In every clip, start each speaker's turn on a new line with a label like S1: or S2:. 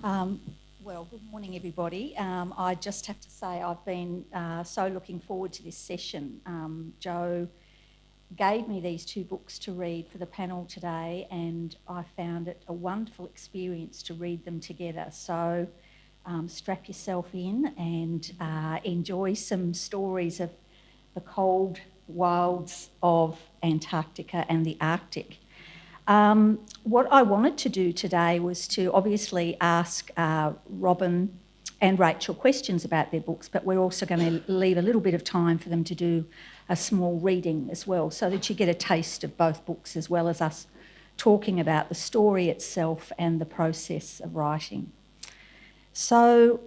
S1: Um, well, good morning, everybody. I just have to say I've been so looking forward to this session. Joe gave me these two books to read for the panel today, and I found it a wonderful experience to read them together. So strap yourself in and enjoy some stories of the cold wilds of Antarctica and the Arctic. What I wanted to do today was to obviously ask Robyn and Rachael questions about their books, but we're also going to leave a little bit of time for them to do a small reading as well, so that you get a taste of both books as well as us talking about the story itself and the process of writing. So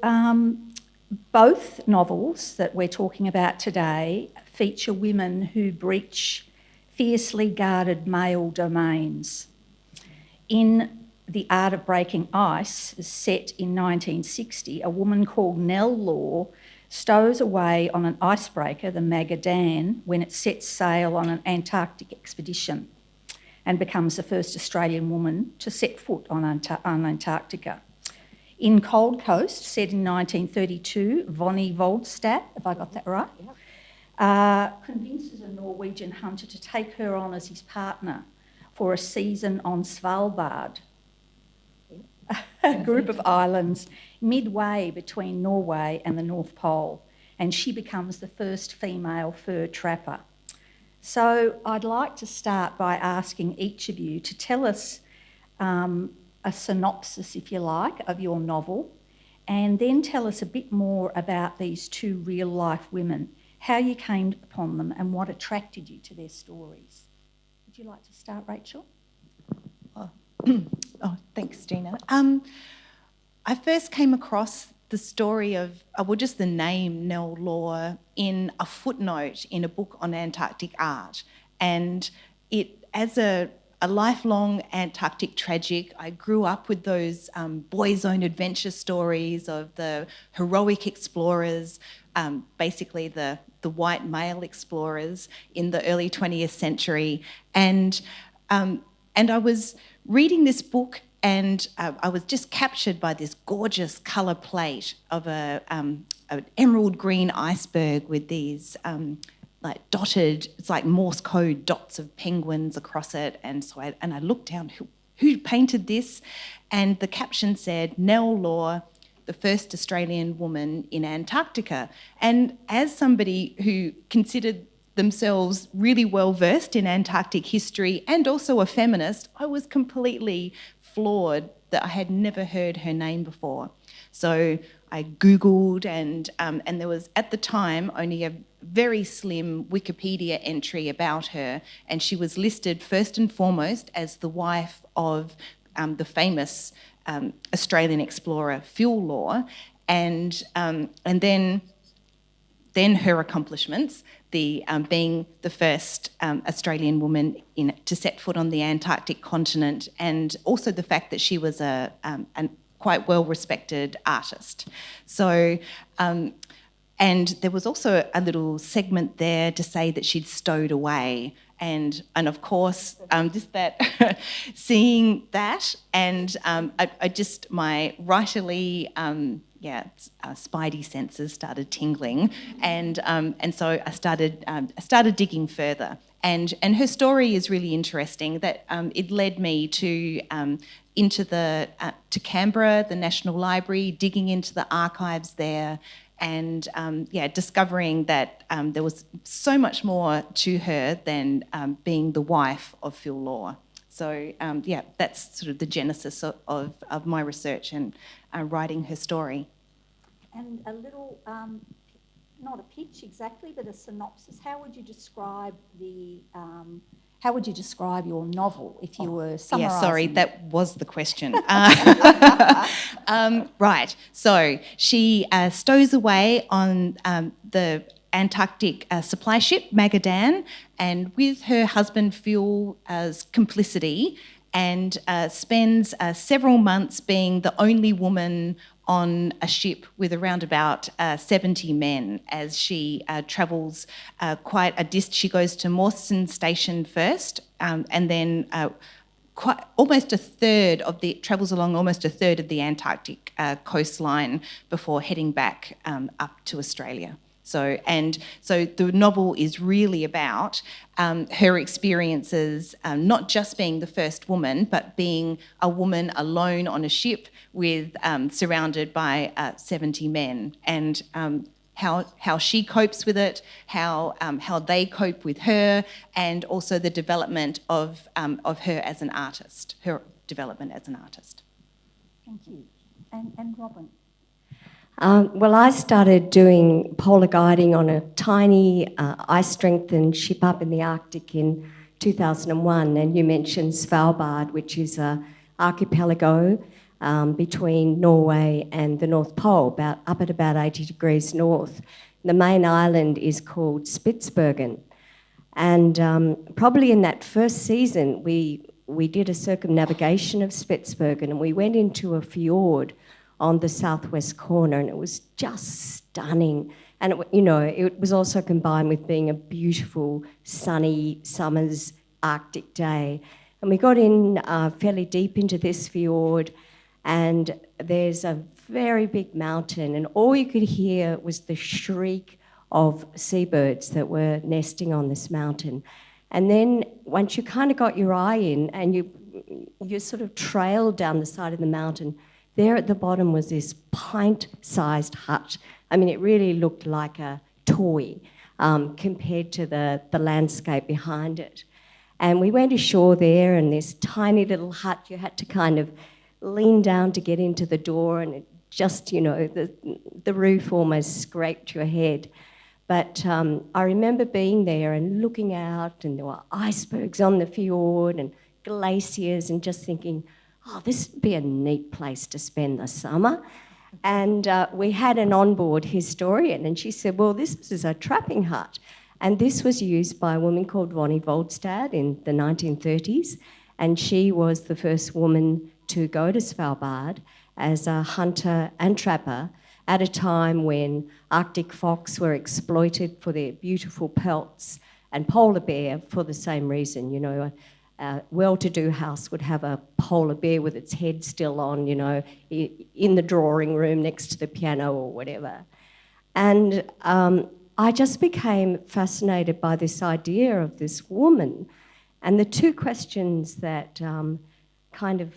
S1: both novels that we're talking about today feature women who breach fiercely guarded male domains. In The Art of Breaking Ice, set in 1960, a woman called Nell Law stows away on an icebreaker, the Magadan, when it sets sail on an Antarctic expedition and becomes the first Australian woman to set foot on Antarctica. In Cold Coast, set in 1932, Vonnie Voldstad, have I got that right? Yep. Convinces a Norwegian hunter to take her on as his partner for a season on Svalbard, a group of islands midway between Norway and the North Pole, and she becomes the first female fur trapper. So I'd like to start by asking each of you to tell us a synopsis, if you like, of your novel, and then tell us a bit more about these two real-life women, how you came upon them and what attracted you to their stories. Would you like to start, Rachael?
S2: Oh, thanks, Gina. I first came across the story of, just the name Nell Law in a footnote in a book on Antarctic art. And it, as a lifelong Antarctic tragic, I grew up with those boys' own adventure stories of the heroic explorers, basically the white male explorers in the early 20th century. And I was reading this book, and I was just captured by this gorgeous colour plate of an emerald green iceberg with these like dotted, it's like Morse code dots of penguins across it. And so I looked down, who painted this? And the caption said, Nell Law, the first Australian woman in Antarctica. And as somebody who considered themselves really well versed in Antarctic history and also a feminist, I was completely floored that I had never heard her name before. So I Googled, and there was at the time only a very slim Wikipedia entry about her, and she was listed first and foremost as the wife of the famous Australian explorer Phil Law, and then her accomplishments, being the first Australian woman to set foot on the Antarctic continent, and also the fact that she was a quite well-respected artist. So, and there was also a little segment there to say that she'd stowed away, and of course, seeing that, and I just my writerly spidey senses started tingling, and so I started digging further, and her story is really interesting. That it led me to Canberra, the National Library, digging into the archives there, and discovering that there was so much more to her than being the wife of Phil Law. So that's sort of the genesis of my research and writing her story.
S1: And a little, not a pitch exactly, but a synopsis. How would you describe your novel if you were summarising?
S2: Yeah, sorry, that was the question. Right, so she stows away on the Antarctic supply ship Magadan, and with her husband Phil's complicity, and spends several months being the only woman on a ship with around about 70 men as she travels quite a distance. She goes to Mawson Station first, and then travels along almost a third of the Antarctic coastline before heading back up to Australia. So the novel is really about her experiences, not just being the first woman, but being a woman alone on a ship with surrounded by 70 men, and how she copes with it, how they cope with her, and also the development of her as an artist, her development as an artist.
S1: Thank you. And Robyn?
S3: Well, I started doing polar guiding on a tiny ice-strengthened ship up in the Arctic in 2001, and you mentioned Svalbard, which is an archipelago between Norway and the North Pole, up at about 80 degrees north. The main island is called Spitsbergen, and probably in that first season we did a circumnavigation of Spitsbergen, and we went into a fjord on the southwest corner, and it was just stunning. And it was also combined with being a beautiful, sunny summer's Arctic day. And we got in fairly deep into this fjord, and there's a very big mountain, and all you could hear was the shriek of seabirds that were nesting on this mountain. And then once you kind of got your eye in, and you sort of trailed down the side of the mountain, there at the bottom was this pint-sized hut. I mean, it really looked like a toy compared to the landscape behind it. And we went ashore there, and this tiny little hut, you had to kind of lean down to get into the door, and it just, the roof almost scraped your head. But I remember being there and looking out, and there were icebergs on the fjord and glaciers, and just thinking, oh, this would be a neat place to spend the summer. And we had an onboard historian, and she said, well, this is a trapping hut. And this was used by a woman called Vonnie Voldstad in the 1930s, and she was the first woman to go to Svalbard as a hunter and trapper at a time when Arctic fox were exploited for their beautiful pelts, and polar bear for the same reason. A well-to-do house would have a polar bear with its head still on, in the drawing room next to the piano or whatever. And I just became fascinated by this idea of this woman. And the two questions that kind of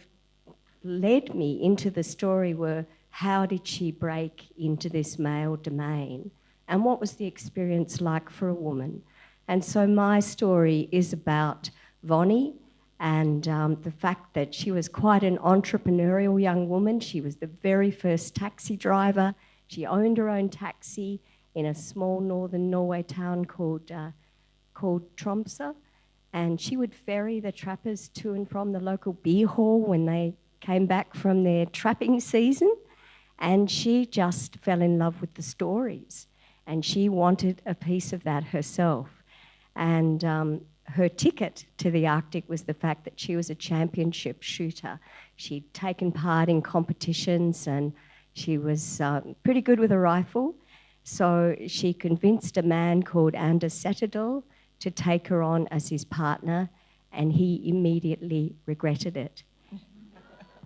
S3: led me into the story were, how did she break into this male domain? And what was the experience like for a woman? And so my story is about Vonnie, and the fact that she was quite an entrepreneurial young woman. She was the very first taxi driver. She owned her own taxi in a small northern Norway town called Tromsø, and she would ferry the trappers to and from the local beer hall when they came back from their trapping season, and she just fell in love with the stories, and she wanted a piece of that herself. And her ticket to the Arctic was the fact that she was a championship shooter. She'd taken part in competitions, and she was pretty good with a rifle. So she convinced a man called Anders Sæterdal to take her on as his partner, and he immediately regretted it.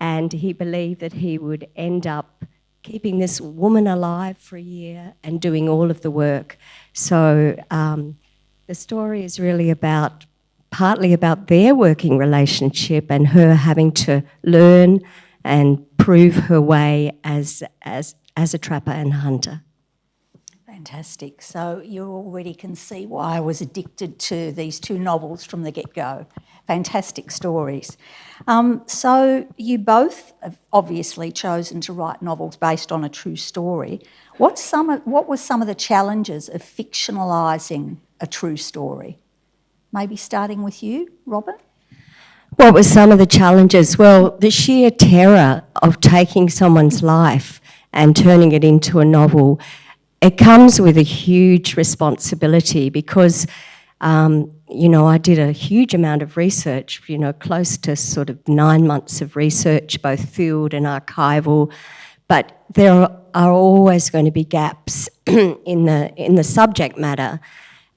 S3: And he believed that he would end up keeping this woman alive for a year and doing all of the work. So the story is really partly about their working relationship and her having to learn and prove her way as a trapper and hunter.
S1: Fantastic. So you already can see why I was addicted to these two novels from the get-go. Fantastic stories. So you both have obviously chosen to write novels based on a true story. What were some of the challenges of fictionalising a true story? Maybe starting with you, Robyn?
S3: What were some of the challenges? Well, the sheer terror of taking someone's life and turning it into a novel, it comes with a huge responsibility because, I did a huge amount of research, close to sort of 9 months of research, both field and archival, but there are always going to be gaps in the subject matter.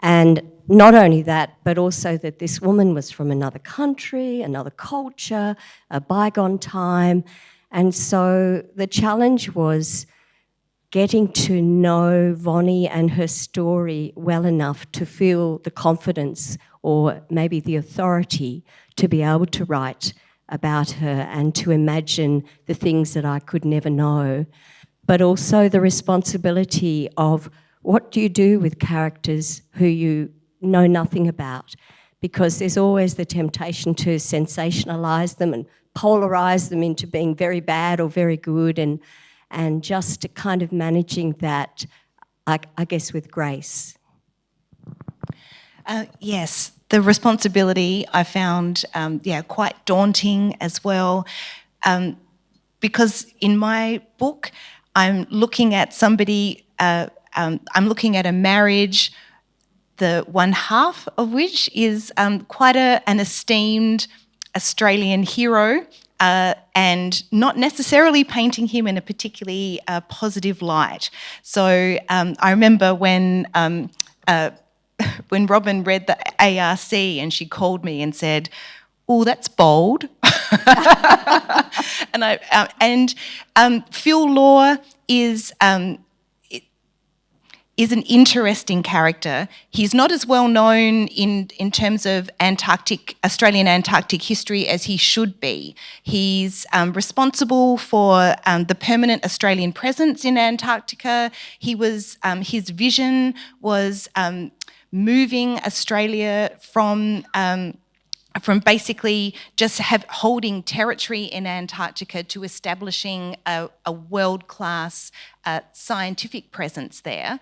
S3: And not only that, but also that this woman was from another country, another culture, a bygone time. And so the challenge was getting to know Vonnie and her story well enough to feel the confidence or maybe the authority to be able to write about her and to imagine the things that I could never know, but also the responsibility of what do you do with characters who you know nothing about, because there's always the temptation to sensationalise them and polarise them into being very bad or very good, and just kind of managing that, I guess, with grace.
S2: Yes, the responsibility I found, quite daunting as well, because in my book, I'm looking at somebody, I'm looking at a marriage, the one half of which is quite an esteemed Australian hero, and not necessarily painting him in a particularly positive light. So I remember when Robyn read the ARC and she called me and said, "Oh, that's bold." and Phil Law is an interesting character. He's not as well known in terms of Australian Antarctic history as he should be. He's responsible for the permanent Australian presence in Antarctica. His vision was moving Australia from basically just holding territory in Antarctica to establishing a world-class scientific presence there.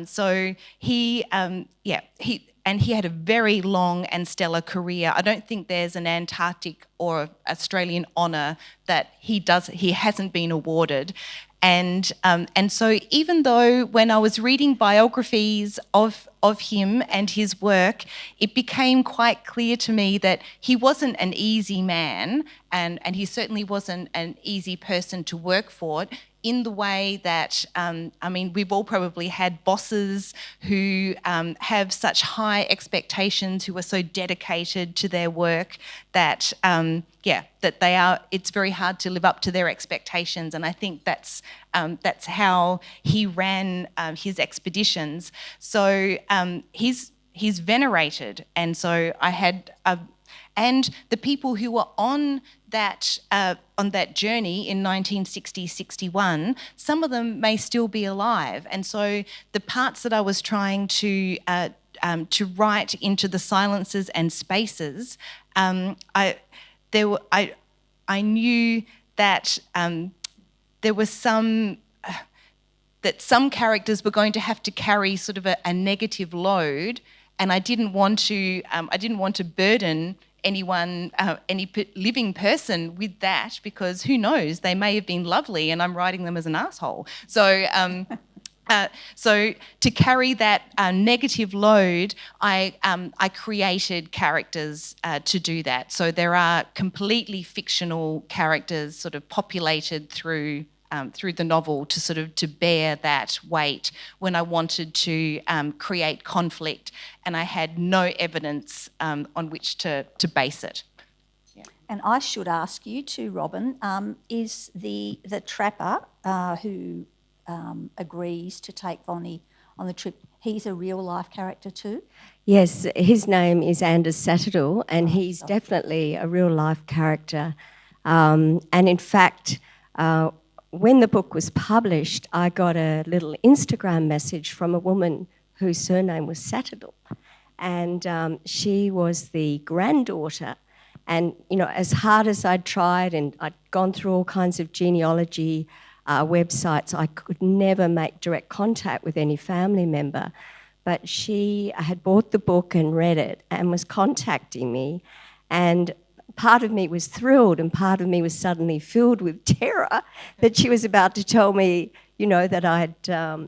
S2: So he had a very long and stellar career. I don't think there's an Antarctic or Australian honour that he hasn't been awarded. And so even though when I was reading biographies of him and his work, it became quite clear to me that he wasn't an easy man, and he certainly wasn't an easy person to work for, in the way that, we've all probably had bosses who have such high expectations, who are so dedicated to their work that, it's very hard to live up to their expectations. And I think that's how he ran his expeditions. So he's venerated. And so I had... and the people who were on that journey in 1960-61, some of them may still be alive. And so the parts that I was trying to write into the silences and spaces, I knew that there was some characters were going to have to carry sort of a negative load, and I didn't want to burden anyone, any living person with that, because who knows, they may have been lovely and I'm writing them as an asshole. So so to carry that negative load, I created characters to do that. So there are completely fictional characters sort of populated through the novel to bear that weight when I wanted to create conflict and I had no evidence on which to base it. Yeah.
S1: And I should ask you too, Robyn, is the trapper who agrees to take Vonnie on the trip, he's a real life character too?
S3: Yes, his name is Anders Satterdal, and he's definitely a real life character. And in fact, when the book was published, I got a little Instagram message from a woman whose surname was Satterdal, and she was the granddaughter. And, you know, as hard as I'd tried, and I'd gone through all kinds of genealogy websites, I could never make direct contact with any family member. But she had bought the book and read it and was contacting me, and part of me was thrilled and part of me was suddenly filled with terror that she was about to tell me, you know, that I'd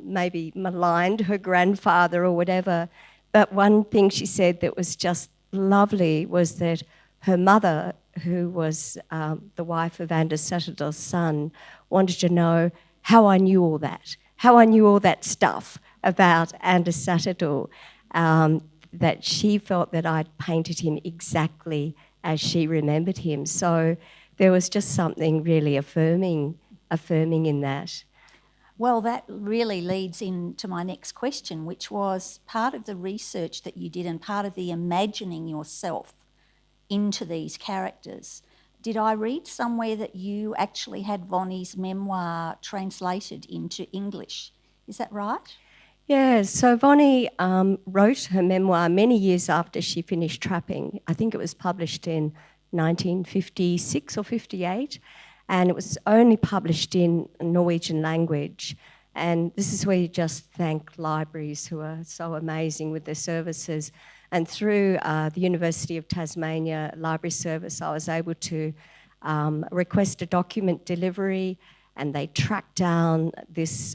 S3: maybe maligned her grandfather or whatever. But one thing she said that was just lovely was that her mother, who was the wife of Anders Satterdal's son, wanted to know how I knew all that stuff about Anders Satterdal. that she felt that I'd painted him exactly as she remembered him. So there was just something really affirming in that.
S1: Well, that really leads into my next question, which was part of the research that you did and part of the imagining yourself into these characters. Did I read somewhere that you actually had Vonnie's memoir translated into English? Is that right?
S3: Yeah, so Vonnie wrote her memoir many years after she finished trapping. I think it was published in 1956 or 58, and it was only published in Norwegian language. And this is where you just thank libraries who are so amazing with their services. And through the University of Tasmania Library Service, I was able to request a document delivery, and they tracked down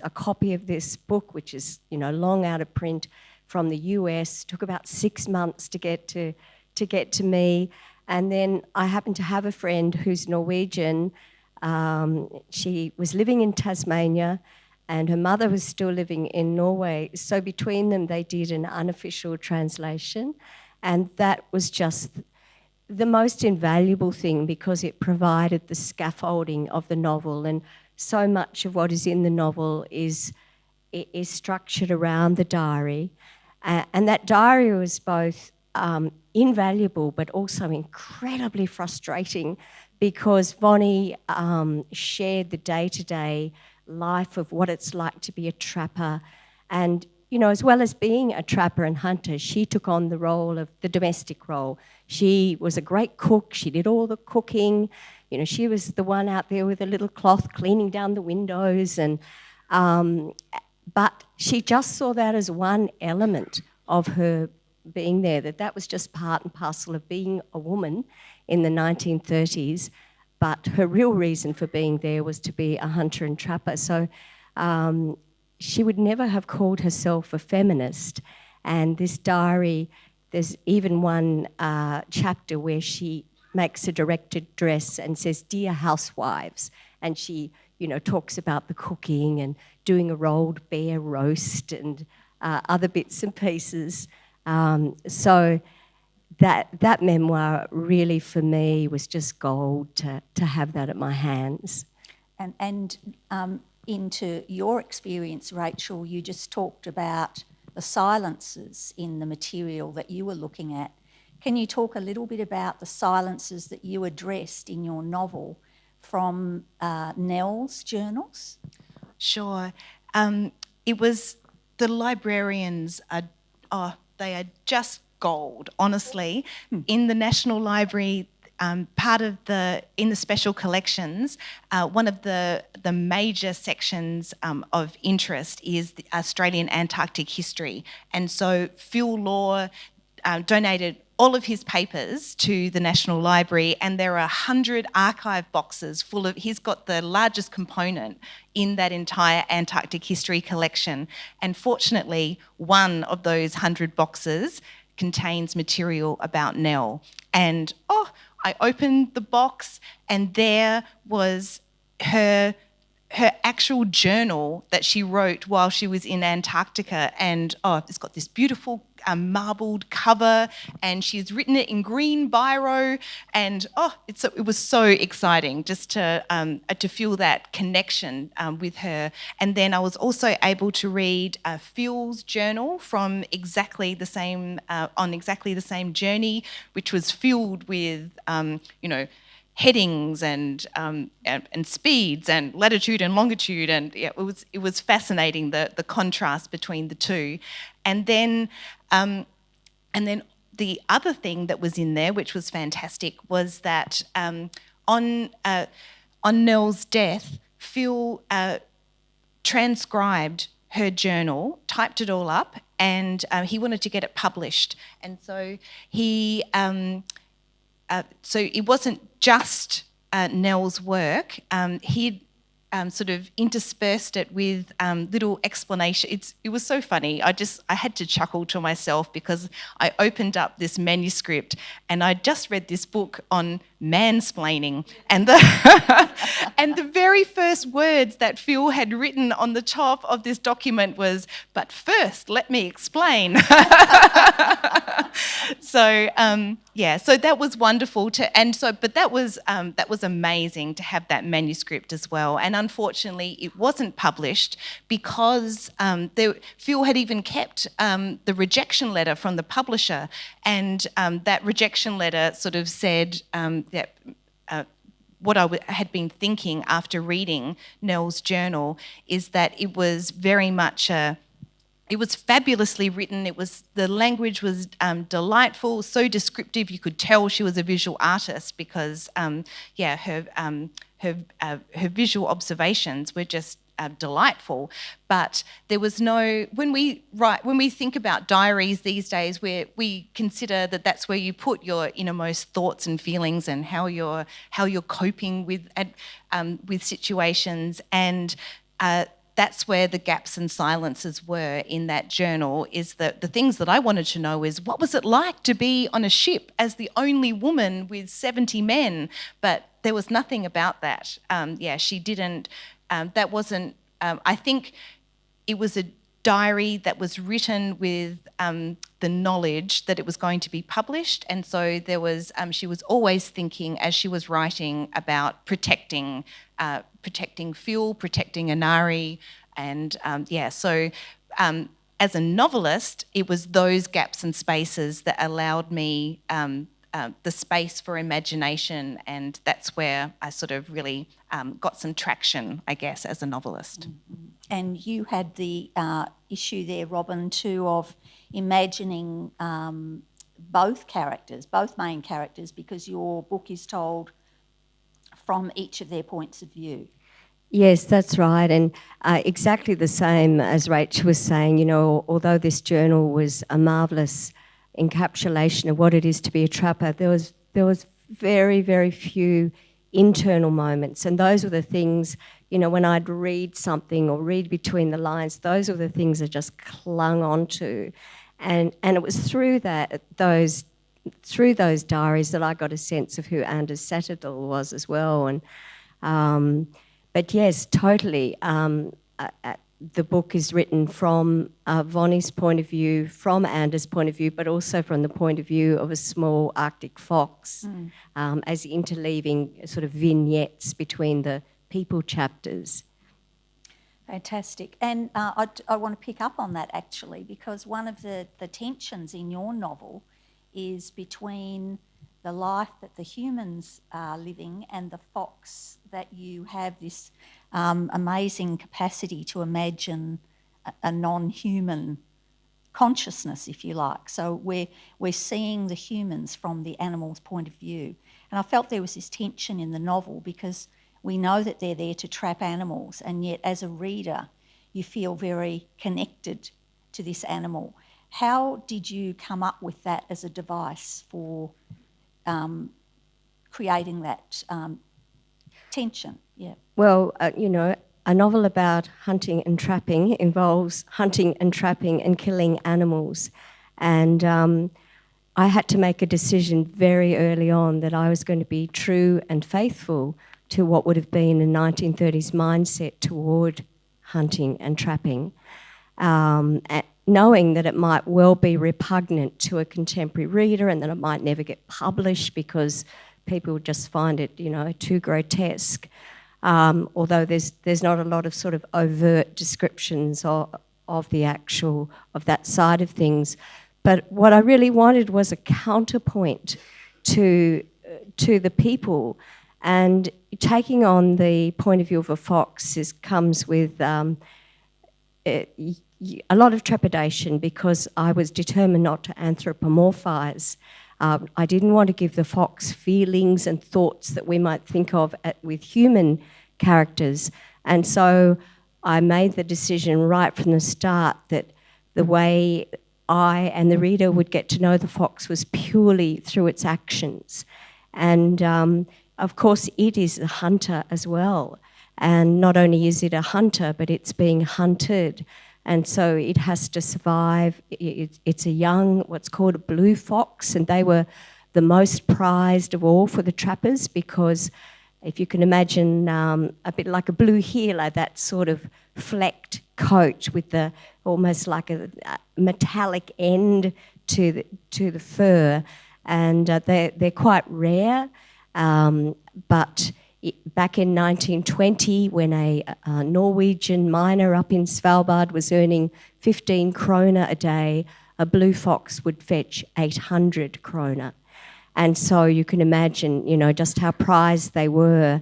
S3: a copy of this book, which is, long out of print, from the US. It took about 6 months to get to me. And then I happened to have a friend who's Norwegian. She was living in Tasmania, and her mother was still living in Norway. So between them, they did an unofficial translation, and that was just the most invaluable thing because it provided the scaffolding of the novel, and so much of what is in the novel is structured around the diary. And that diary was both invaluable but also incredibly frustrating because Vonnie shared the day-to-day life of what it's like to be a trapper. And, as well as being a trapper and hunter, she took on the role of the domestic role. She was a great cook. She did all the cooking. She was the one out there with a little cloth cleaning down the windows. And but she just saw that as one element of her being there, that was just part and parcel of being a woman in the 1930s. But her real reason for being there was to be a hunter and trapper. So she would never have called herself a feminist. And this diary, there's even one chapter where she makes a directed address and says, "Dear housewives," and she, talks about the cooking and doing a rolled bear roast and other bits and pieces. So that memoir really for me was just gold to have that at my hands.
S1: And into your experience, Rachael, you just talked about the silences in the material that you were looking at. Can you talk a little bit about the silences that you addressed in your novel from Nell's journals?
S2: Sure. It was the librarians they are just gold, honestly. In the National Library, in the special collections, one of the major sections of interest is the Australian Antarctic history. And so Phil Law donated all of his papers to the National Library, and there are 100 archive boxes full of, he's got the largest component in that entire Antarctic history collection. And fortunately, one of those 100 boxes contains material about Nell. And I opened the box, and there was her actual journal that she wrote while she was in Antarctica. And it's got this beautiful marbled cover, and she's written it in green biro. And it was so exciting just to feel that connection with her. And then I was also able to read Phil's journal from exactly the same journey, which was filled with headings and speeds and latitude and longitude, and it was fascinating the contrast between the two. And then the other thing that was in there, which was fantastic, was that on Nell's death, Phil transcribed her journal, typed it all up, and he wanted to get it published. And so he so it wasn't just Nell's work. He'd sort of interspersed it with little explanations. It was so funny. I had to chuckle to myself because I opened up this manuscript and I just read this book on mansplaining. And the, and the very first words that Phil had written on the top of this document was, "But first, let me explain." So so that was wonderful but that was amazing to have that manuscript as well. And unfortunately, it wasn't published because Phil had even kept the rejection letter from the publisher, and that rejection letter sort of said that. What I had been thinking after reading Nell's journal is that it was very much it was fabulously written. The language was delightful, so descriptive. You could tell she was a visual artist because, her visual observations were just delightful. But there was no, when we think about diaries these days, we consider that that's where you put your innermost thoughts and feelings and how you're coping with situations, and that's where the gaps and silences were in that journal. Is that the things that I wanted to know is, what was it like to be on a ship as the only woman with 70 men? But there was nothing about that. She didn't. That wasn't. I think it was a diary that was written with the knowledge that it was going to be published, and so there was. She was always thinking as she was writing about protecting Phil, protecting Inari, and as a novelist, it was those gaps and spaces that allowed me the space for imagination, and that's where I sort of really got some traction, I guess, as a novelist.
S1: Mm-hmm. And you had the issue there, Robyn, too, of imagining both main characters, because your book is told from each of their points of view.
S3: Yes, that's right, and exactly the same as Rach was saying. Although this journal was a marvellous encapsulation of what it is to be a trapper, there was very, very few internal moments, and those were the things, when I'd read something or read between the lines, those were the things I just clung on to, and it was through those diaries that I got a sense of who Anders Satterdal was as well. And but yes, totally. The book is written from Vonnie's point of view, from Anders' point of view, but also from the point of view of a small Arctic fox, as interleaving sort of vignettes between the people chapters.
S1: Fantastic. And I want to pick up on that, actually, because one of the tensions in your novel is between the life that the humans are living and the fox, that you have this amazing capacity to imagine a non-human consciousness, if you like. So we're seeing the humans from the animal's point of view. And I felt there was this tension in the novel, because we know that they're there to trap animals, and yet as a reader you feel very connected to this animal. How did you come up with that as a device for creating that tension? Yeah.
S3: Well, a novel about hunting and trapping involves hunting and trapping and killing animals. And I had to make a decision very early on that I was going to be true and faithful to what would have been a 1930s mindset toward hunting and trapping, knowing that it might well be repugnant to a contemporary reader and that it might never get published because people would just find it, too grotesque. Although there's not a lot of sort of overt descriptions of that side of things. But what I really wanted was a counterpoint to the people, and taking on the point of view of a fox comes with a lot of trepidation, because I was determined not to anthropomorphise. I didn't want to give the fox feelings and thoughts that we might think of with human characters. And so I made the decision right from the start that the way I and the reader would get to know the fox was purely through its actions. And of course, it is a hunter as well. And not only is it a hunter, but it's being hunted. And so it has to survive. It's a young, what's called a blue fox, and they were the most prized of all for the trappers, because if you can imagine a bit like a blue heeler, that sort of flecked coat with the almost like a metallic end to the fur, and they're quite rare. But back in 1920, when a Norwegian miner up in Svalbard was earning 15 kroner a day, a blue fox would fetch 800 kroner. And so you can imagine, just how prized they were.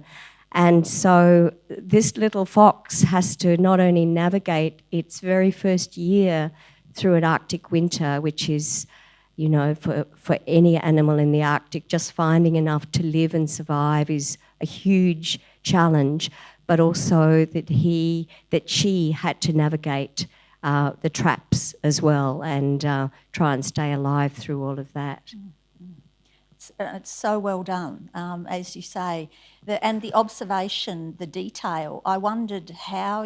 S3: And so this little fox has to not only navigate its very first year through an Arctic winter, which is, for any animal in the Arctic, just finding enough to live and survive is a huge challenge, but also that she had to navigate the traps as well and try and stay alive through all of that.
S1: It's so well done, as you say. And the observation, the detail, I wondered how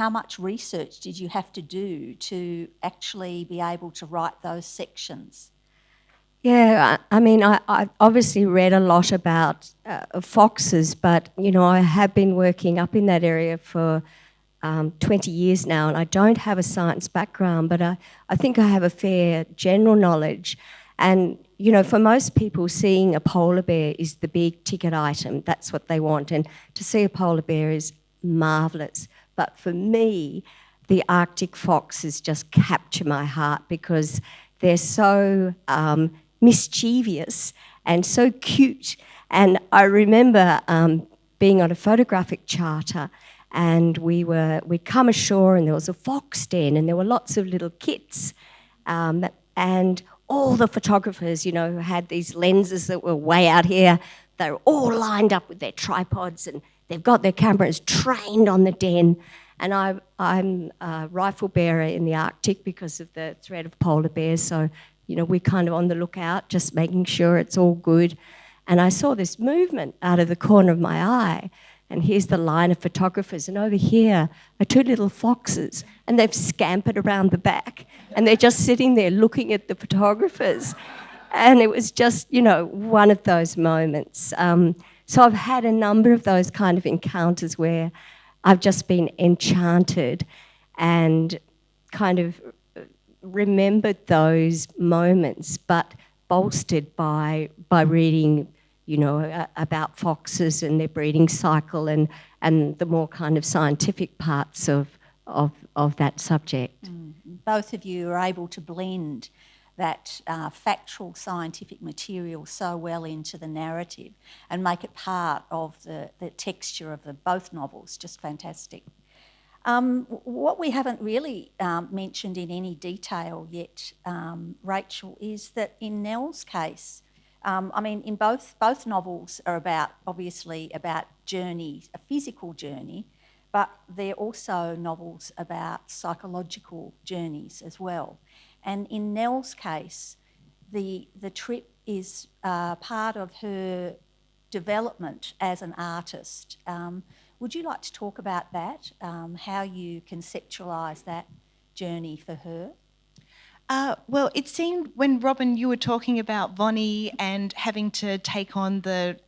S1: much research did you have to do to actually be able to write those sections?
S3: Yeah, I mean, I obviously read a lot about foxes, but, I have been working up in that area for 20 years now, and I don't have a science background, but I think I have a fair general knowledge. And, for most people, seeing a polar bear is the big ticket item. That's what they want. And to see a polar bear is marvellous. But for me, the Arctic foxes just capture my heart because they're so mischievous and so cute. And I remember being on a photographic charter, and we'd come ashore and there was a fox den and there were lots of little kits. And all the photographers, who had these lenses that were way out here, they were all lined up with their tripods and they've got their cameras trained on the den. And I'm a rifle bearer in the Arctic because of the threat of polar bears. So, we're kind of on the lookout, just making sure it's all good. And I saw this movement out of the corner of my eye. And here's the line of photographers. And over here are two little foxes. And they've scampered around the back. And they're just sitting there looking at the photographers. And it was just, one of those moments. So I've had a number of those kind of encounters where I've just been enchanted and kind of remembered those moments, but bolstered by reading, about foxes and their breeding cycle and the more kind of scientific parts of that subject.
S1: Both of you are able to blend that factual scientific material so well into the narrative and make it part of the texture of both novels. Just fantastic. What we haven't really mentioned in any detail yet, Rachael, is that in Nell's case, in both novels are obviously about journey, a physical journey, but they're also novels about psychological journeys as well. And in Nell's case, the trip is part of her development as an artist. Would you like to talk about that, how you conceptualise that journey for her?
S2: Well, it seemed when Robyn, you were talking about Vonnie and having to take on the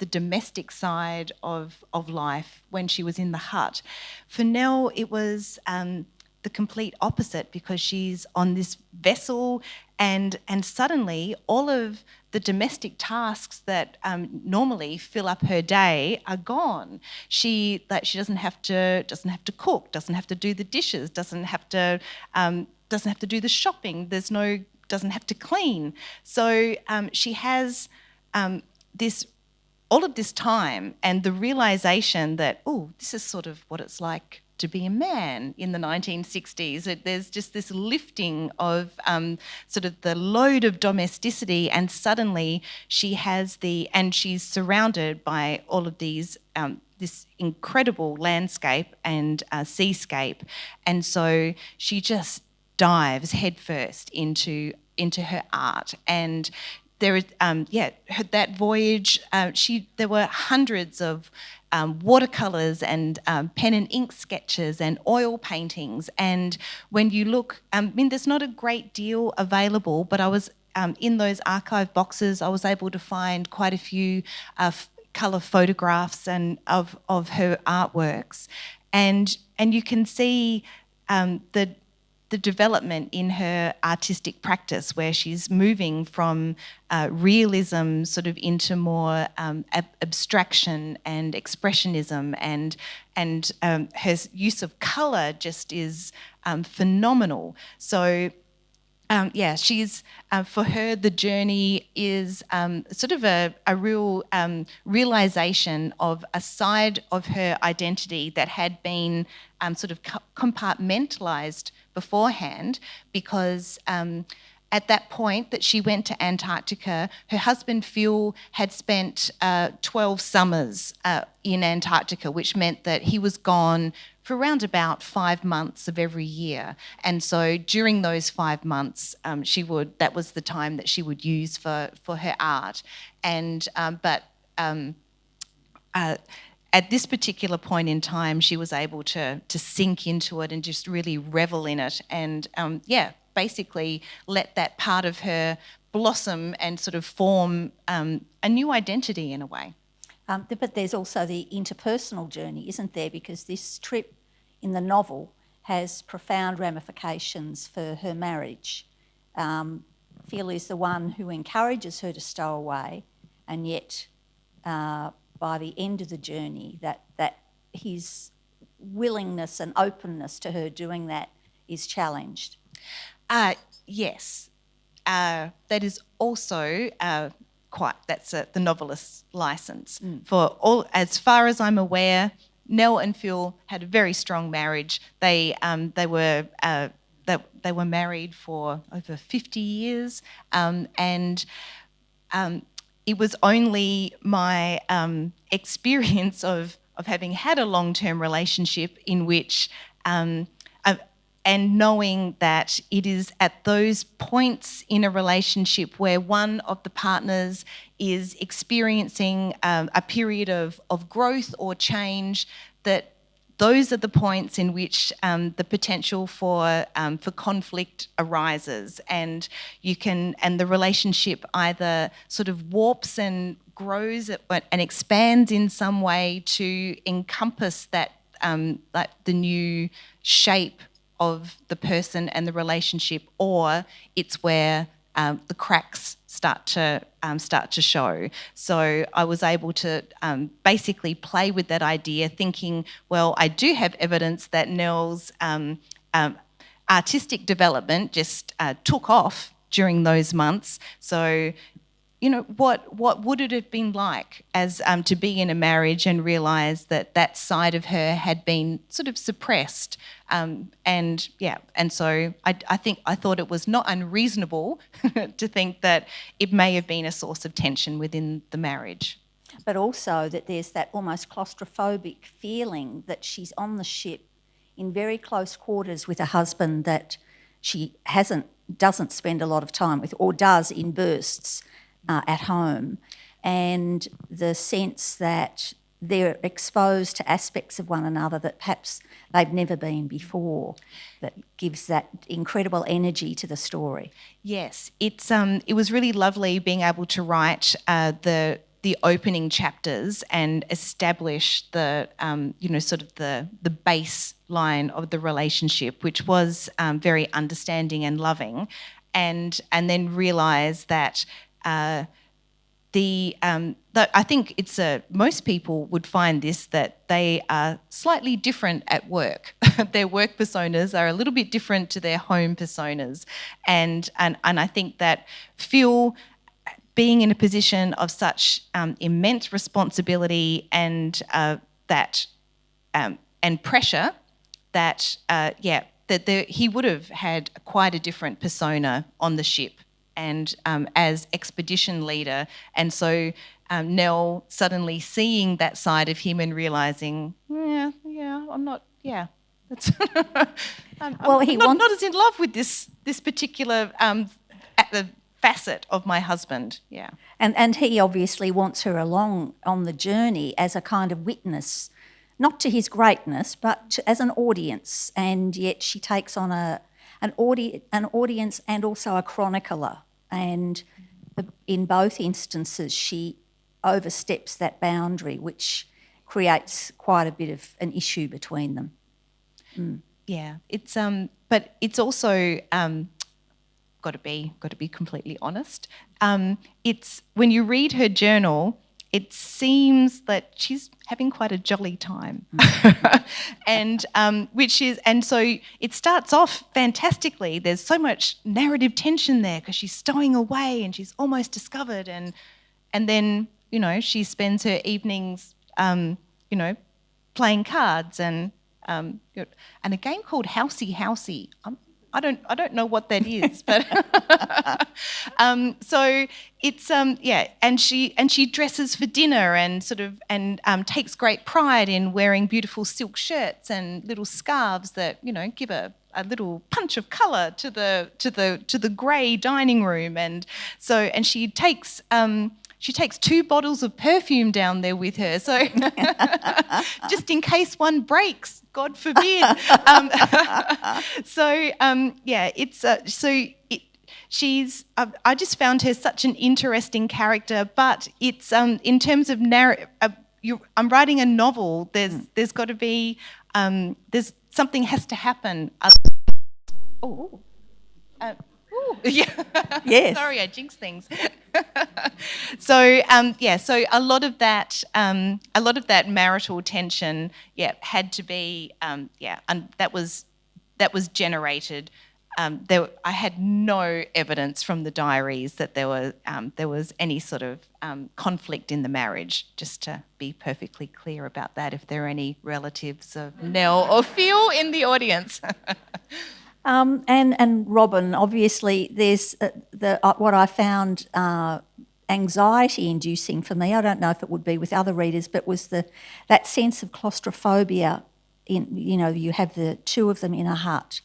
S2: domestic side of life when she was in the hut. For Nell, it was the complete opposite, because she's on this vessel and suddenly all of the domestic tasks that normally fill up her day are gone. She doesn't have to cook, doesn't have to do the dishes, doesn't have to do the shopping. Doesn't have to clean. So she has all of this time and the realisation that, this is sort of what it's like to be a man in the 1960s. There's just this lifting of sort of the load of domesticity, and suddenly she's surrounded by all of these this incredible landscape and seascape, and so she just dives headfirst into her art. And there is that voyage. There were hundreds of watercolours and pen and ink sketches and oil paintings. And when you look, there's not a great deal available, but I was in those archive boxes, I was able to find quite a few colour photographs and of her artworks, and you can see the development in her artistic practice, where she's moving from realism sort of into more abstraction and expressionism, and her use of colour just is phenomenal. So she's for her, the journey is sort of a real realisation of a side of her identity that had been sort of compartmentalised beforehand, because at that point that she went to Antarctica, her husband Phil had spent 12 summers in Antarctica, which meant that he was gone for around about 5 months of every year. And so during those 5 months, that was the time that she would use for her art. And at this particular point in time, she was able to sink into it and just really revel in it, and basically let that part of her blossom and sort of form a new identity in a way.
S1: But there's also the interpersonal journey, isn't there? Because this trip in the novel has profound ramifications for her marriage. Phil is the one who encourages her to stow away, and yet by the end of the journey, that his willingness and openness to her doing that is challenged.
S2: Yes. That is also that's the novelist's license. For all, as far as I'm aware, Nell and Phil had a very strong marriage. They were married for over 50 years, and it was only my experience of having had a long-term relationship in which and knowing that it is at those points in a relationship where one of the partners is experiencing a period of growth or change, that those are the points in which the potential for conflict arises, and the relationship either sort of warps and grows and expands in some way to encompass that like the new shape of the person and the relationship, or it's where the cracks start to show. So I was able to basically play with that idea, thinking, well, I do have evidence that Nell's artistic development just took off during those months. So, you know, what would it have been like as to be in a marriage and realise that side of her had been sort of suppressed, and so I thought it was not unreasonable to think that it may have been a source of tension within the marriage.
S1: But also that there's that almost claustrophobic feeling that she's on the ship in very close quarters with a husband that she doesn't spend a lot of time with, or does in bursts at home, and the sense that they're exposed to aspects of one another that perhaps they've never been before, that gives that incredible energy to the story.
S2: Yes, it was really lovely being able to write the opening chapters and establish the sort of the baseline of the relationship, which was very understanding and loving, and then realise that I think it's most people would find this, that they are slightly different at work. Their work personas are a little bit different to their home personas, and I think that Phil, being in a position of such immense responsibility and pressure, that he would have had quite a different persona on the ship and as expedition leader. And so Nell suddenly seeing that side of him and realising, I'm not as in love with this particular facet of my husband. Yeah.
S1: And he obviously wants her along on the journey as a kind of witness, not to his greatness, but as an audience. And yet she takes on an audience and also a chronicler and in both instances she oversteps that boundary, which creates quite a bit of an issue between them.
S2: Yeah, it's but it's also got to be completely honest. It's when you read her journal, it seems that she's having quite a jolly time, and so it starts off fantastically. There's so much narrative tension there because she's stowing away and she's almost discovered, and then she spends her evenings playing cards and a game called Housey Housey. I don't know what that is, but so it's and she dresses for dinner and takes great pride in wearing beautiful silk shirts and little scarves that give a little punch of colour to the grey dining room, and she takes 2 bottles of perfume down there with her, so just in case one breaks, God forbid. I just found her such an interesting character, but it's in terms of narrative. I'm writing a novel. There's got to be there's something has to happen. Yeah.
S1: Yes.
S2: Sorry, I jinxed things. So a lot of that marital tension, had to be, and that was generated. I had no evidence from the diaries that there was any sort of conflict in the marriage. Just to be perfectly clear about that, if there are any relatives of Nell or Phil in the audience.
S1: And Robyn, obviously, there's what I found anxiety-inducing for me. I don't know if it would be with other readers, but was that sense of claustrophobia. You have the 2 of them in a hut,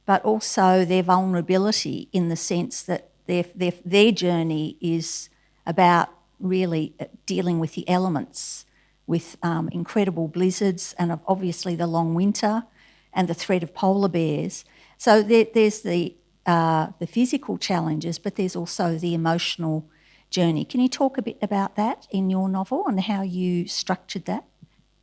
S1: but also their vulnerability in the sense that their journey is about really dealing with the elements, with incredible blizzards and obviously the long winter and the threat of polar bears. So there's the physical challenges, but there's also the emotional journey. Can you talk a bit about that in your novel and how you structured that?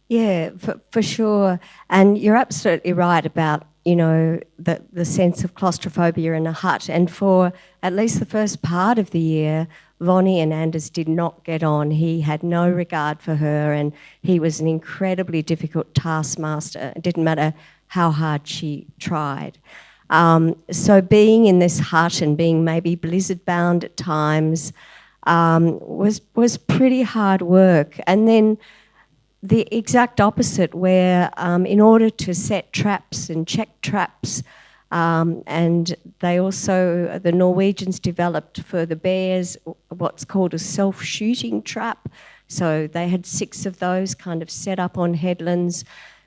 S3: Yeah, for sure. And you're absolutely right about, the sense of claustrophobia in a hut. And for at least the first part of the year, Vonnie and Anders did not get on. He had no regard for her, and he was an incredibly difficult taskmaster. It didn't matter how hard she tried. So being in this hut and being maybe blizzard-bound at times was pretty hard work. And then the exact opposite, where in order to set traps and check traps, and the Norwegians developed for the bears what's called a self-shooting trap. So they had 6 of those kind of set up on headlands,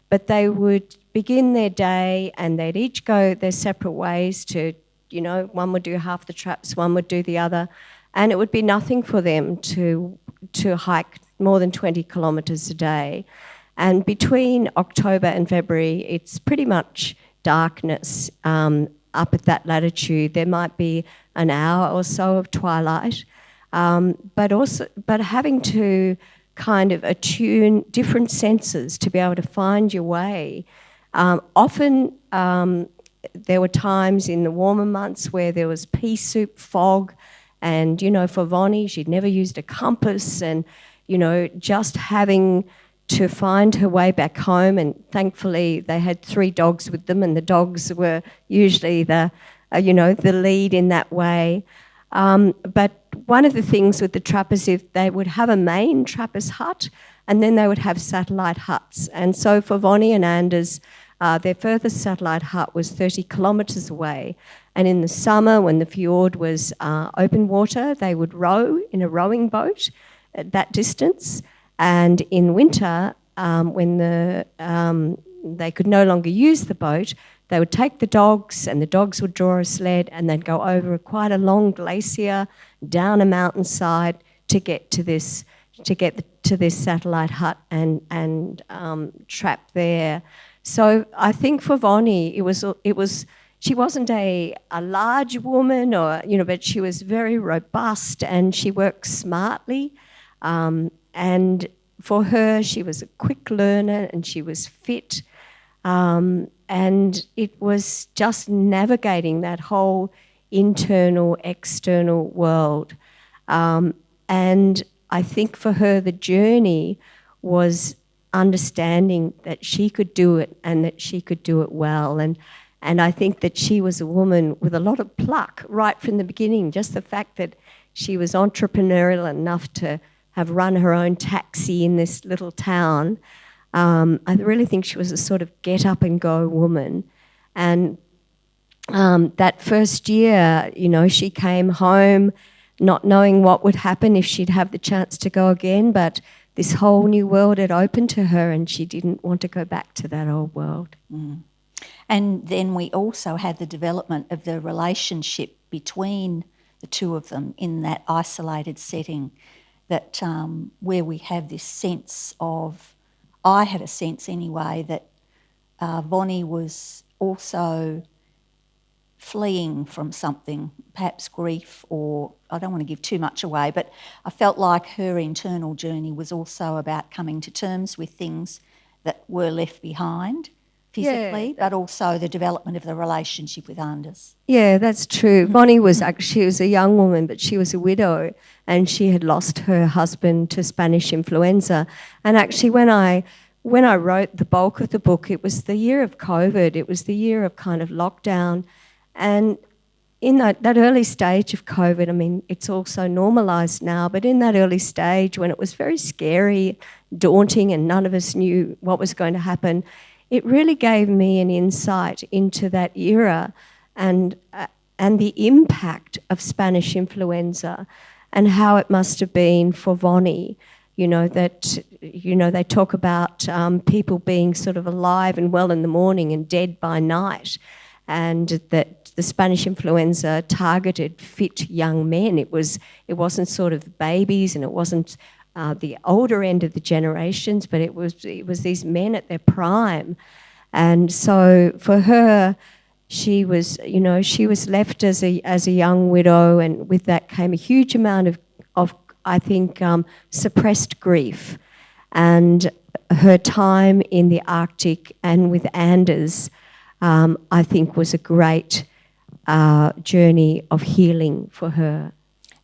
S3: but they would begin their day and they'd each go their separate ways to, one would do half the traps, one would do the other, and it would be nothing for them to hike more than 20 kilometres a day. And between October and February, it's pretty much darkness up at that latitude. There might be an hour or so of twilight, but having to kind of attune different senses to be able to find your way. Often there were times in the warmer months where there was pea soup fog, and for Vonnie, she'd never used a compass, and just having to find her way back home. And thankfully they had 3 dogs with them, and the dogs were usually the lead in that way. But one of the things with the trappers, if they would have a main trapper's hut, and then they would have satellite huts. And so for Vonnie and Anders, their furthest satellite hut was 30 kilometres away. And in the summer, when the fjord was open water, they would row in a rowing boat at that distance. And in winter, when they could no longer use the boat, they would take the dogs, and the dogs would draw a sled, and they'd go over quite a long glacier, down a mountainside to get to this satellite hut and trap there. So I think for Vonnie, she wasn't a large woman, or but she was very robust and she worked smartly. And for her, she was a quick learner and she was fit. And it was just navigating that whole internal, external world. And I think for her, the journey was understanding that she could do it and that she could do it well. And I think that she was a woman with a lot of pluck right from the beginning. Just the fact that she was entrepreneurial enough to have run her own taxi in this little town. I really think she was a sort of get up and go woman. And that first year, she came home not knowing what would happen if she'd have the chance to go again, but this whole new world had opened to her and she didn't want to go back to that old world.
S1: Mm. And then we also had the development of the relationship between the two of them in that isolated setting, that where we have this sense of, I had a sense anyway, that Vonnie was also fleeing from something, perhaps grief, or I don't want to give too much away, but I felt like her internal journey was also about coming to terms with things that were left behind physically, but also the development of the relationship with Anders.
S3: Yeah, that's true. Vonnie was she was a young woman, but she was a widow and she had lost her husband to Spanish influenza. And actually when I wrote the bulk of the book, it was the year of COVID. It was the year of kind of lockdown. And in that early stage of COVID, I mean, it's also normalised now, but in that early stage when it was very scary, daunting, and none of us knew what was going to happen, it really gave me an insight into that era and the impact of Spanish influenza and how it must have been for Vonnie. They talk about people being sort of alive and well in the morning and dead by night, and that the Spanish influenza targeted fit young men. It wasn't sort of babies, and it wasn't the older end of the generations, but it was these men at their prime. And so for her, she was left as a young widow, and with that came a huge amount of I think suppressed grief. And her time in the Arctic and with Anders, I think, was a great journey of healing for her.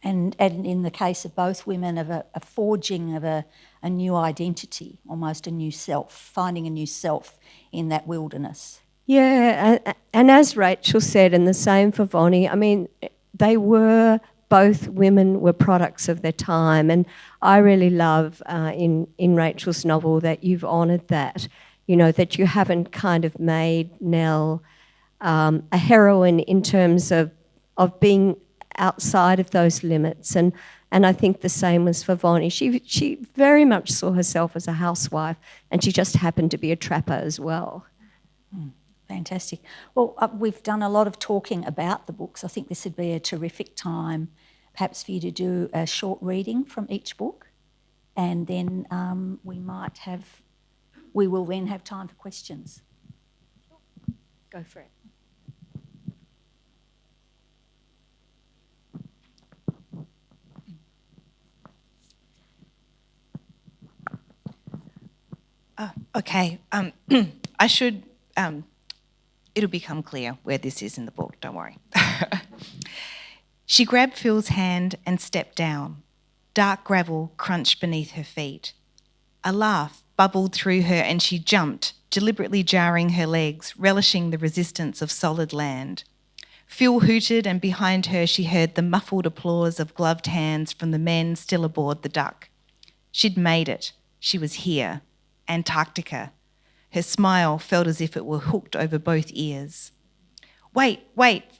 S1: And in the case of both women, of a forging of a new identity, almost a new self, finding a new self in that wilderness.
S3: Yeah, and as Rachael said, and the same for Vonnie, I mean, both women were products of their time, and I really love in Rachael's novel that you've honoured that, that you haven't kind of made Nell a heroine in terms of being outside of those limits, and I think the same was for Vonnie. She very much saw herself as a housewife, and she just happened to be a trapper as well.
S1: Fantastic. Well, we've done a lot of talking about the books. I think this would be a terrific time perhaps for you to do a short reading from each book, and then we will then have time for questions. Go for it.
S2: Okay. I should... it'll become clear where this is in the book, don't worry. She grabbed Phil's hand and stepped down. Dark gravel crunched beneath her feet. A laugh bubbled through her and she jumped, deliberately jarring her legs, relishing the resistance of solid land. Phil hooted, and behind her she heard the muffled applause of gloved hands from the men still aboard the Duck. She'd made it. She was here. Antarctica. Her smile felt as if it were hooked over both ears. Wait,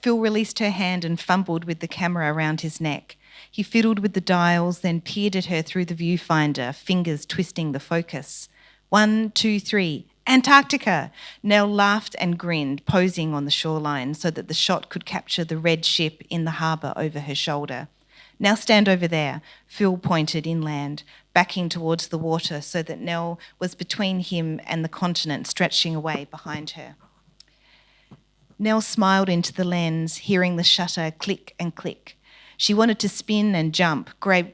S2: Phil released her hand and fumbled with the camera around his neck. He fiddled with the dials, then peered at her through the viewfinder, fingers twisting the focus. 1, 2, 3, Antarctica! Nell laughed and grinned, posing on the shoreline so that the shot could capture the red ship in the harbour over her shoulder. Now stand over there, Phil pointed inland, backing towards the water so that Nell was between him and the continent stretching away behind her. Nell smiled into the lens, hearing the shutter click and click. She wanted to spin and jump, grab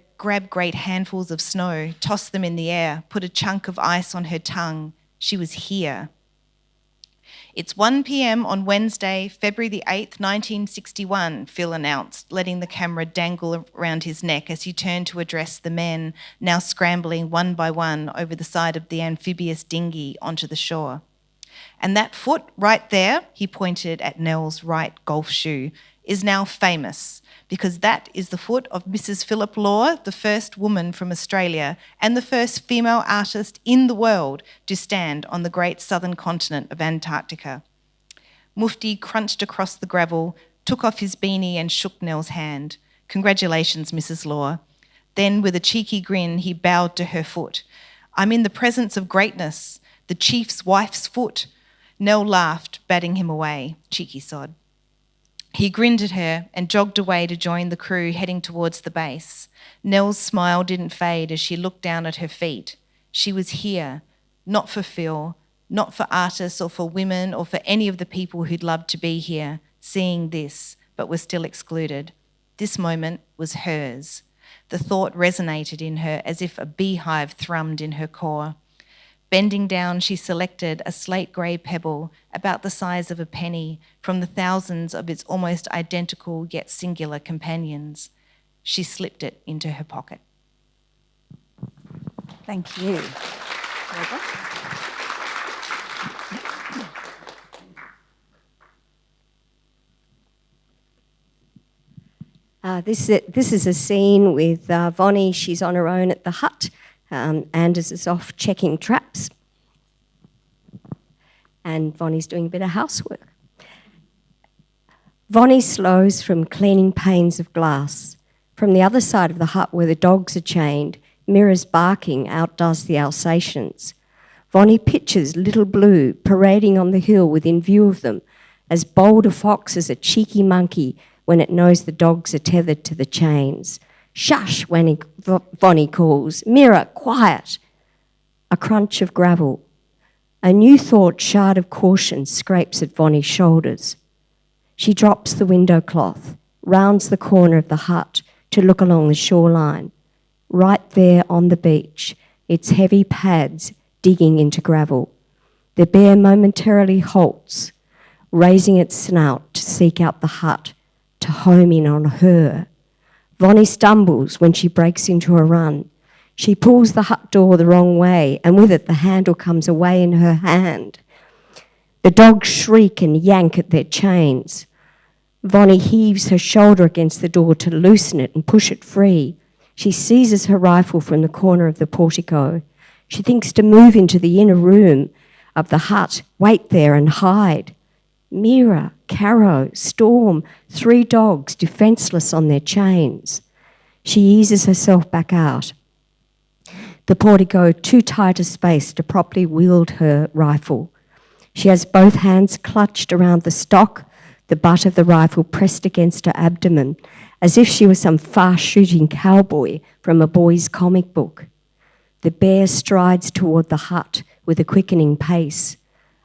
S2: great handfuls of snow, toss them in the air, put a chunk of ice on her tongue. She was here. It's 1 p.m. on Wednesday, February the 8th, 1961, Phil announced, letting the camera dangle around his neck as he turned to address the men, now scrambling one by one over the side of the amphibious dinghy onto the shore. And that foot right there, he pointed at Nell's right golf shoe, is now famous because that is the foot of Mrs. Phillip Law, the first woman from Australia and the first female artist in the world to stand on the great southern continent of Antarctica. Mufti crunched across the gravel, took off his beanie and shook Nell's hand. "Congratulations, Mrs. Law." Then, with a cheeky grin, he bowed to her foot. "I'm in the presence of greatness, the chief's wife's foot." Nell laughed, batting him away. Cheeky sod. He grinned at her and jogged away to join the crew heading towards the base. Nell's smile didn't fade as she looked down at her feet. She was here, not for Phil, not for artists or for women or for any of the people who'd love to be here, seeing this, but were still excluded. This moment was hers. The thought resonated in her as if a beehive thrummed in her core. Bending down, she selected a slate grey pebble about the size of a penny from the thousands of its almost identical yet singular companions. She slipped it into her pocket.
S1: Thank you.
S3: This is a scene with Vonnie. She's on her own at the hut. Anders is off checking traps. And Vonnie's doing a bit of housework. Vonnie slows from cleaning panes of glass. From the other side of the hut where the dogs are chained, Mira's barking outdoes the Alsatians. Vonnie pictures Little Blue parading on the hill within view of them, as bold a fox as a cheeky monkey when it knows the dogs are tethered to the chains. "Shush," Vonnie calls. "Mira, quiet." A crunch of gravel. A new thought shard of caution scrapes at Vonnie's shoulders. She drops the window cloth, rounds the corner of the hut to look along the shoreline. Right there on the beach, its heavy pads digging into gravel. The bear momentarily halts, raising its snout to seek out the hut, to home in on her. Vonnie stumbles when she breaks into a run. She pulls the hut door the wrong way, and with it the handle comes away in her hand. The dogs shriek and yank at their chains. Vonnie heaves her shoulder against the door to loosen it and push it free. She seizes her rifle from the corner of the portico. She thinks to move into the inner room of the hut, wait there and hide. Mira, Caro, Storm, 3 dogs defenceless on their chains. She eases herself back out. The portico too tight a space to properly wield her rifle. She has both hands clutched around the stock, the butt of the rifle pressed against her abdomen, as if she was some fast-shooting cowboy from a boy's comic book. The bear strides toward the hut with a quickening pace,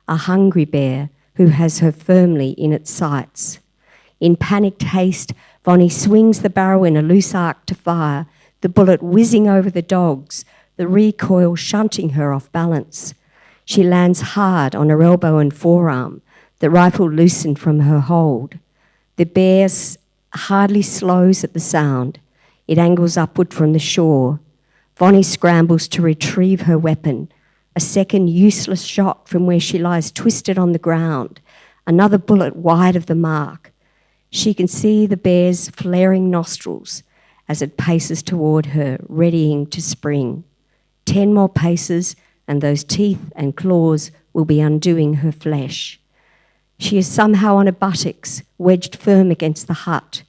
S3: a hungry bear who has her firmly in its sights. In panicked haste, Vonnie swings the barrel in a loose arc to fire, the bullet whizzing over the dogs, the recoil shunting her off balance. She lands hard on her elbow and forearm, the rifle loosened from her hold. The bear hardly slows at the sound. It angles upward from the shore. Vonnie scrambles to retrieve her weapon. A second useless shot from where she lies twisted on the ground. Another bullet wide of the mark. She can see the bear's flaring nostrils as it paces toward her, readying to spring. 10 more paces and those teeth and claws will be undoing her flesh. She is somehow on her buttocks, wedged firm against the hut.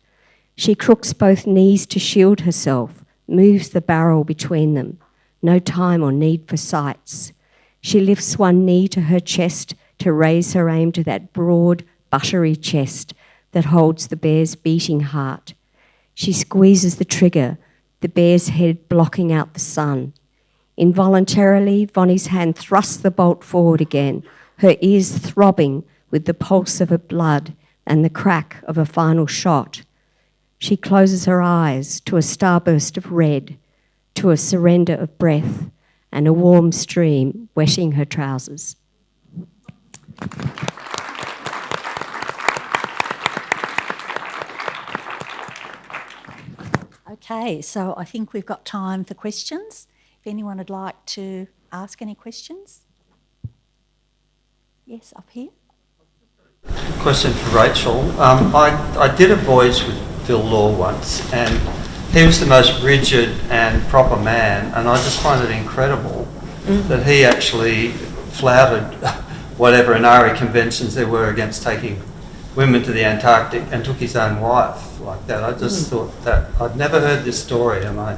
S3: She crooks both knees to shield herself, moves the barrel between them. No time or need for sights. She lifts one knee to her chest to raise her aim to that broad, buttery chest that holds the bear's beating heart. She squeezes the trigger, the bear's head blocking out the sun. Involuntarily, Vonnie's hand thrusts the bolt forward again, her ears throbbing with the pulse of her blood and the crack of a final shot. She closes her eyes to a starburst of red, to a surrender of breath and a warm stream wetting her trousers.
S1: Okay, so I think we've got time for questions. If anyone would like to ask any questions. Yes, up here.
S4: Question for Rachael. I did a voyage with Phil Law once, and he was the most rigid and proper man, and I just find it incredible that he actually flouted whatever Inari conventions there were against taking women to the Antarctic and took his own wife like that. I just thought that, I'd never heard this story, and I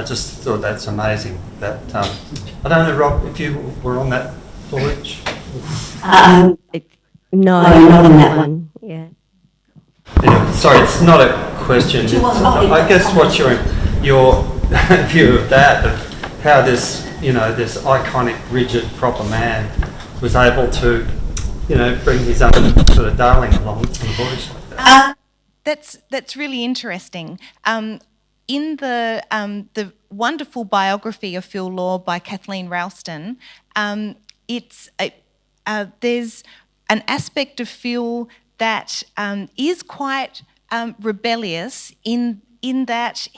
S4: just thought that's amazing. That I don't know, Rob, if you were on that voyage?
S3: No, not on that one. Yeah.
S4: Anyway, sorry, it's not a question. I guess what's your view of that, of how this, this iconic, rigid, proper man was able to, bring his own sort of darling along on the voyage like that?
S2: That's really interesting. In the wonderful biography of Phil Law by Kathleen Ralston, there's an aspect of Phil that is quite rebellious in that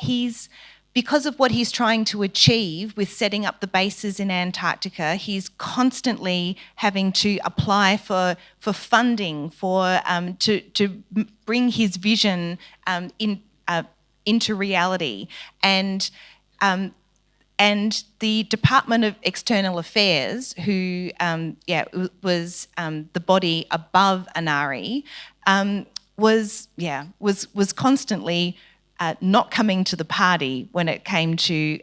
S2: because of what he's trying to achieve with setting up the bases in Antarctica, he's constantly having to apply for funding to bring his vision into reality, and the Department of External Affairs, who was the body above Inari, was constantly not coming to the party when it came to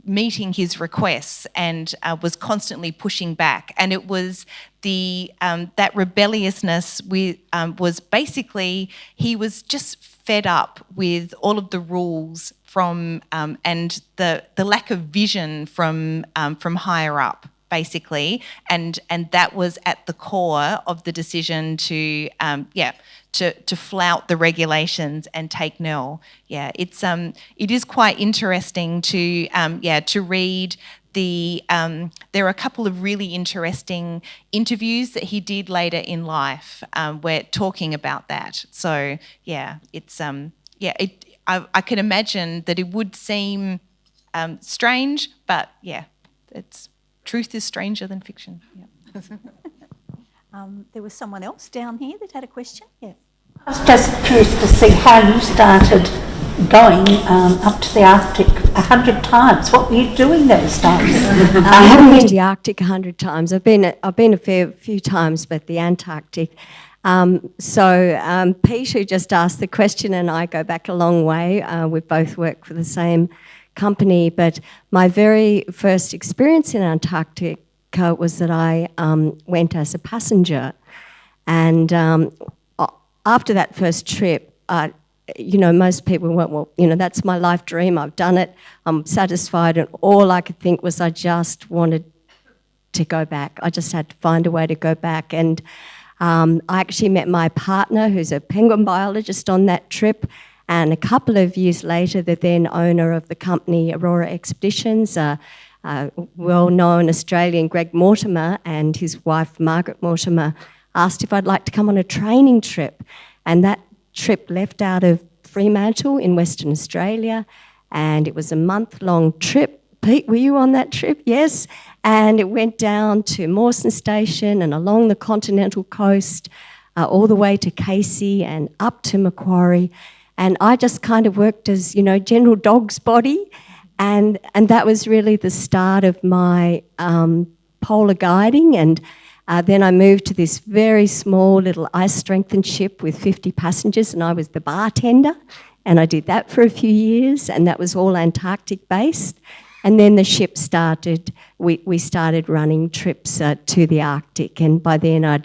S2: meeting his requests, and was constantly pushing back. And it was that rebelliousness was basically, he was just fed up with all of the rules from and the lack of vision from higher up, basically, and that was at the core of the decision to flout the regulations and take nil. Yeah, it is quite interesting to read there are a couple of really interesting interviews that he did later in life where talking about that. So yeah, it's I can imagine that it would seem strange, but yeah, truth is stranger than fiction. Yeah.
S1: There was someone else down here that had a question. Yeah.
S5: I was just curious to see how you started going up to the Arctic 100 times. What were you doing those times?
S3: I haven't been to the Arctic 100 times. I've been a few times, but the Antarctic. Pete, who just asked the question, and I go back a long way. We both work for the same company, but my very first experience in Antarctica was that I went as a passenger, and after that first trip, most people went, well, that's my life dream. I've done it. I'm satisfied, and all I could think was I just wanted to go back. I just had to find a way to go back, and I actually met my partner, who's a penguin biologist, on that trip. And a couple of years later, the then owner of the company, Aurora Expeditions, well-known Australian Greg Mortimer, and his wife Margaret Mortimer, asked if I'd like to come on a training trip. And that trip left out of Fremantle in Western Australia, and it was a month-long trip. Pete, were you on that trip? Yes. And it went down to Mawson Station and along the continental coast, all the way to Casey and up to Macquarie. And I just kind of worked as, general dog's body. And that was really the start of my polar guiding. And then I moved to this very small little ice-strengthened ship with 50 passengers, and I was the bartender. And I did that for a few years, and that was all Antarctic-based. And then the ship started, we started running trips to the Arctic. And by then I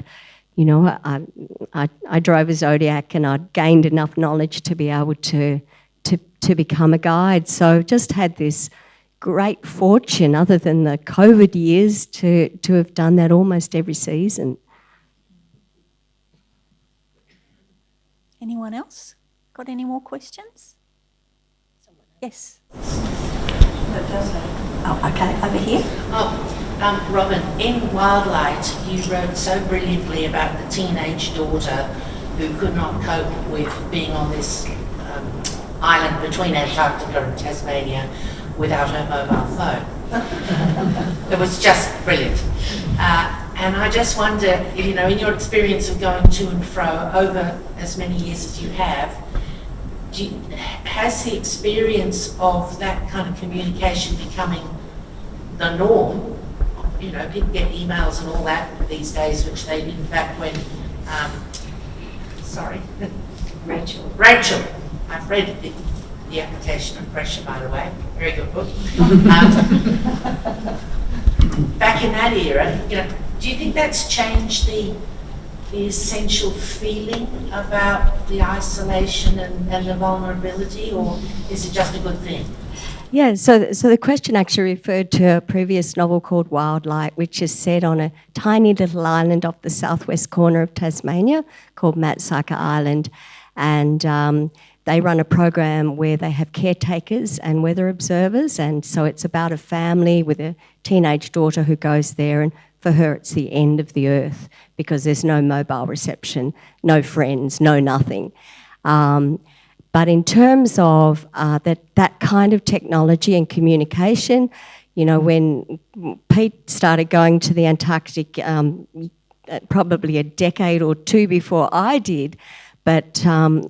S3: drove a Zodiac, and I'd gained enough knowledge to be able to become a guide. So just had this great fortune, other than the COVID years, to have done that almost every season.
S1: Anyone else? Got any more questions? Yes. Oh, okay, over here.
S6: Robyn, in Wildlight, you wrote so brilliantly about the teenage daughter who could not cope with being on this island between Antarctica and Tasmania without her mobile phone. It was just brilliant. And I just wonder, you know, in your experience of going to and fro over as many years as you have, has the experience of that kind of communication becoming the norm? You know, people get emails and all that these days, which they didn't back when, Rachael. I've read the Application of Pressure, by the way. Very good book. Back in that era, you know, do you think that's changed the essential feeling about the isolation and the vulnerability, or is it just a good thing?
S3: Yeah, so the question actually referred to a previous novel called Wildlight, which is set on a tiny little island off the southwest corner of Tasmania called Matsaka Island. And they run a program where they have caretakers and weather observers, and so it's about a family with a teenage daughter who goes there, and for her it's the end of the earth because there's no mobile reception, no friends, no nothing. But in terms of that kind of technology and communication, you know, when Pete started going to the Antarctic probably a decade or two before I did, but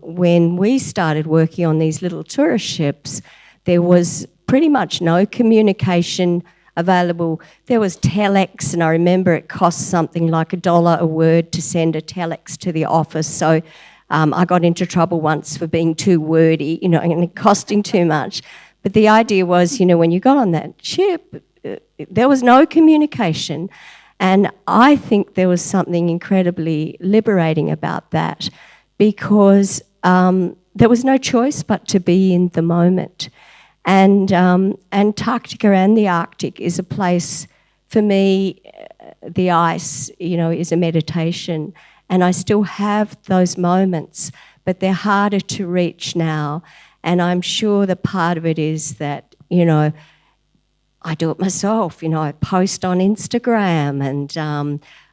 S3: when we started working on these little tourist ships, there was pretty much no communication available. There was telex, and I remember it cost something like $1 a word to send a telex to the office. So I got into trouble once for being too wordy, you know, and it costing too much. But the idea was, you know, when you got on that ship, there was no communication. And I think there was something incredibly liberating about that, because there was no choice but to be in the moment. And Antarctica and the Arctic is a place, for me, the ice, you know, is a meditation. And I still have those moments, but they're harder to reach now. And I'm sure the part of it is that, you know, I do it myself. You know, I post on Instagram, and,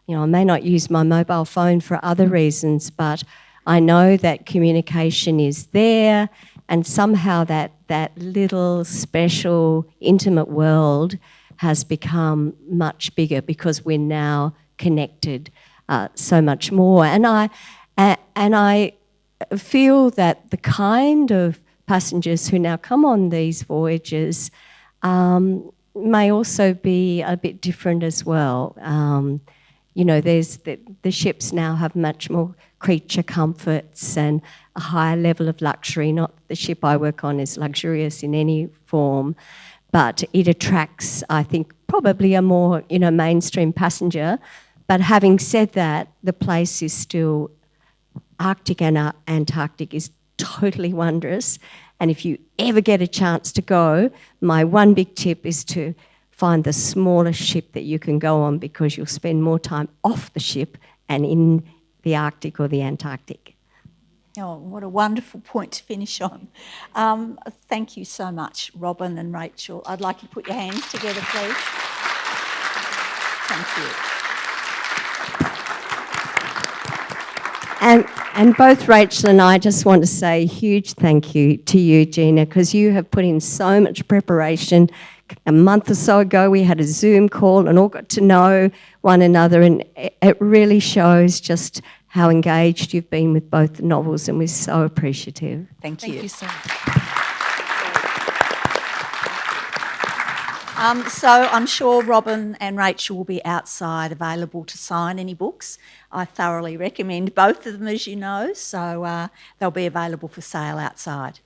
S3: you know, I may not use my mobile phone for other reasons, but I know that communication is there, and somehow that little special, intimate world has become much bigger because we're now connected so much more. And I feel that the kind of passengers who now come on these voyages may also be a bit different as well. You know, there's the ships now have much more creature comforts and a higher level of luxury. Not the ship I work on is luxurious in any form, but it attracts, I think, probably a more, you know, mainstream passenger. But having said that, the place is still, Arctic and Antarctic is totally wondrous. And if you ever get a chance to go, my one big tip is to find the smallest ship that you can go on, because you'll spend more time off the ship and in the Arctic or the Antarctic.
S1: Oh, what a wonderful point to finish on. Thank you so much, Robyn and Rachael. I'd like you to put your hands together, please. Thank you.
S3: And both Rachael and I just want to say a huge thank you to you, Gina, because you have put in so much preparation. A month or so ago, we had a Zoom call and all got to know one another, and it really shows just how engaged you've been with both the novels, and we're so appreciative.
S1: Thank you.
S2: Thank you so much.
S1: So I'm sure Robyn and Rachael will be outside available to sign any books. I thoroughly recommend both of them, as you know, so they'll be available for sale outside.